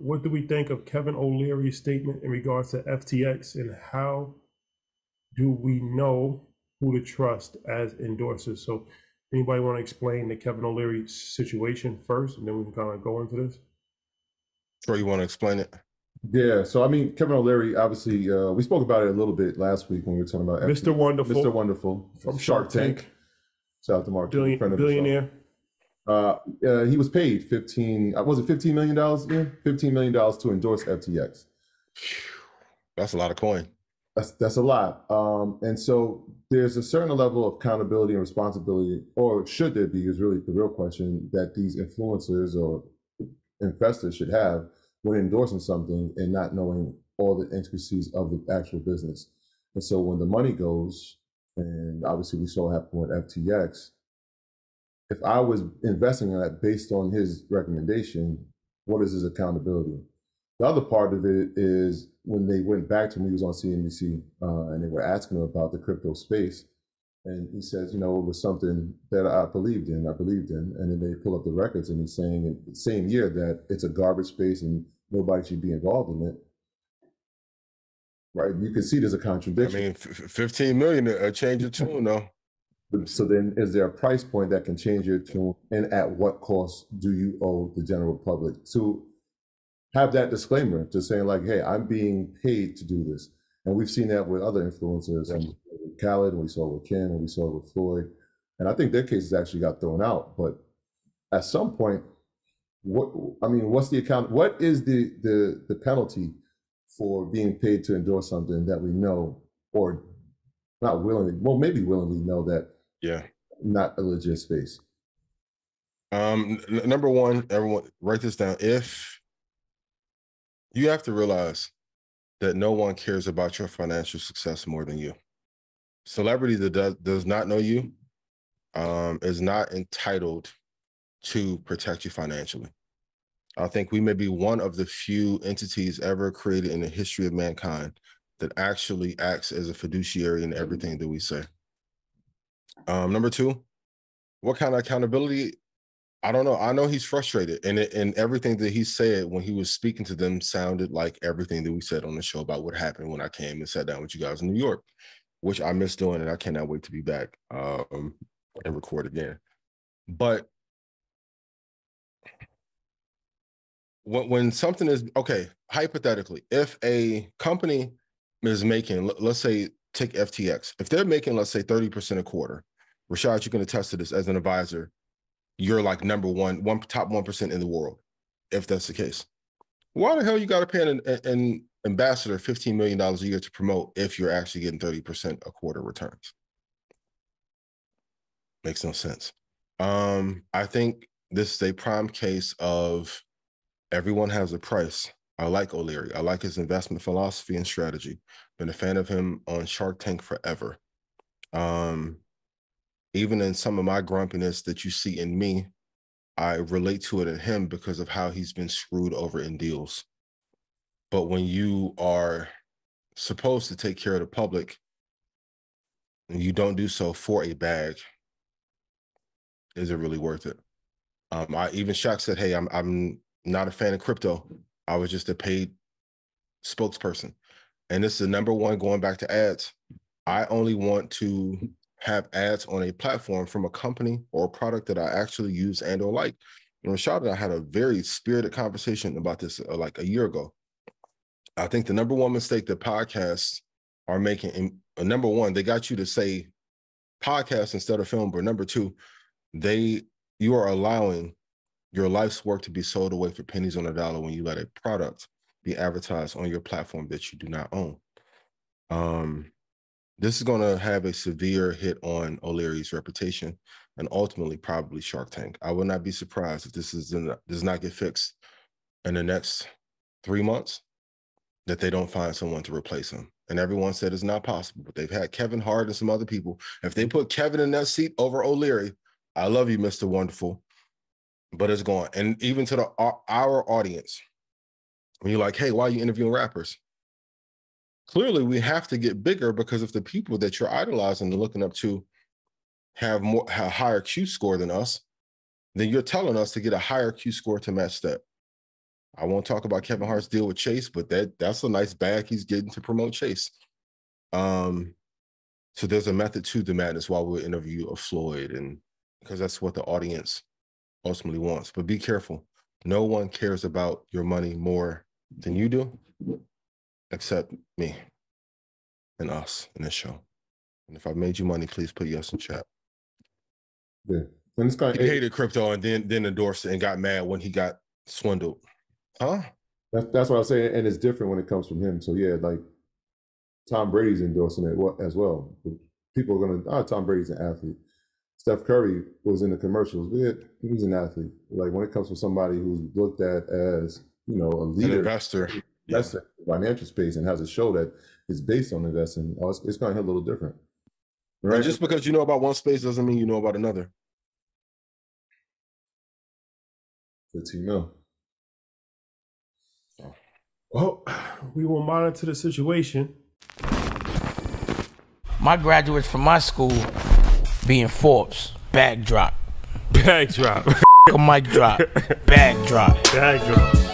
what do we think of Kevin O'Leary's statement in regards to FTX, and how do we know who to trust as endorsers? So anybody want to explain the Kevin O'Leary situation first, and then we can kind of go into this? Sure, you want to explain it? Yeah, so I mean, Kevin O'Leary, obviously, we spoke about it a little bit last week when we were talking about Mr. Mr. Wonderful Wonderful from Shark Shark Tank. Tank, Shout out to Mark, friend of the show. billionaire. He was paid 15, was it $15 million? Yeah, $15 million to endorse FTX. That's a lot of coin. That's a lot. And so there's a certain level of accountability and responsibility, or should there be, is really the real question, that these influencers or investors should have when endorsing something and not knowing all the intricacies of the actual business. And so when the money goes, and obviously we saw what happened with FTX, if I was investing in that based on his recommendation, what is his accountability? The other part of it is when they went back to him, he was on CNBC, and they were asking him about the crypto space. And he says, you know, it was something that I believed in. And then they pull up the records, and he's saying in the same year that it's a garbage space and nobody should be involved in it. Right? You can see there's a contradiction. I mean, 15 million change your tune, though. So then is there a price point that can change your tune, and at what cost do you owe the general public to have that disclaimer, to saying like, hey, I'm being paid to do this? And we've seen that with other influencers, and with Khaled, and we saw it with Ken, and we saw it with Floyd. And I think their cases actually got thrown out. But at some point, what's the account? What is the penalty for being paid to endorse something that we know, or not willingly, well, maybe willingly know that not a legit space? Number one, everyone write this down. If you have to realize that no one cares about your financial success more than you. Celebrity that does not know you is not entitled to protect you financially. I think we may be one of the few entities ever created in the history of mankind that actually acts as a fiduciary in everything that we say. Number two, what kind of accountability? I don't know. I know he's frustrated, and everything that he said when he was speaking to them sounded like everything that we said on the show about what happened when I came and sat down with you guys in New York, which I miss doing, and I cannot wait to be back and record again. But when something is, okay, hypothetically, if a company is making, let's say, take FTX, if they're making, let's say, 30% a quarter, Rashad, you can attest to this as an advisor, you're like number one, top 1% in the world, if that's the case. Why the hell you got to pay an ambassador $15 million a year to promote if you're actually getting 30% a quarter returns? Makes no sense. I think this is a prime case of everyone has a price. I like O'Leary. I like his investment philosophy and strategy. Been a fan of him on Shark Tank forever. Even in some of my grumpiness that you see in me, I relate to it in him because of how he's been screwed over in deals. But when you are supposed to take care of the public and you don't do so for a bag, is it really worth it? Even Shaq said, hey, I'm not a fan of crypto. I was just a paid spokesperson. And this is the number one, going back to ads. I only want to have ads on a platform from a company or a product that I actually use and or like. And Rashad and I had a very spirited conversation about this like a year ago. I think the number one mistake that podcasts are making, number one, they got you to say podcast instead of film, but number two, you are allowing your life's work to be sold away for pennies on a dollar when you let a product be advertised on your platform that you do not own. This is going to have a severe hit on O'Leary's reputation and ultimately probably Shark Tank. I would not be surprised if this does not get fixed in the next 3 months, that they don't find someone to replace him. And everyone said it's not possible, but they've had Kevin Hart and some other people. If they put Kevin in that seat over O'Leary, I love you, Mr. Wonderful, but it's gone. And even to our audience, when you're like, hey, why are you interviewing rappers? Clearly, we have to get bigger, because if the people that you're idolizing and looking up to have a higher Q score than us, then you're telling us to get a higher Q score to match that. I won't talk about Kevin Hart's deal with Chase, but that's a nice bag he's getting to promote Chase. So there's a method to the madness while we interview of Floyd, and because that's what the audience ultimately wants. But be careful. No one cares about your money more than you do, except me and us in this show. And if I made you money, please put yes in chat. Yeah. And it's kind He hated crypto and then endorsed it and got mad when he got swindled. Huh? That's what I was saying, and it's different when it comes from him. So yeah, like Tom Brady's endorsing it as well. People are gonna, Tom Brady's an athlete. Steph Curry was in the commercials. He's an athlete. Like when it comes from somebody who's looked at as, you know, a leader, an investor, financial space, and has a show that is based on investing, it's going to hit a little different. Right? And just because you know about one space doesn't mean you know about another. Good to know. Well, we will monitor the situation. My graduates from my school being Forbes, bag drop. Bag drop. A mic drop, bag drop. Bag drop.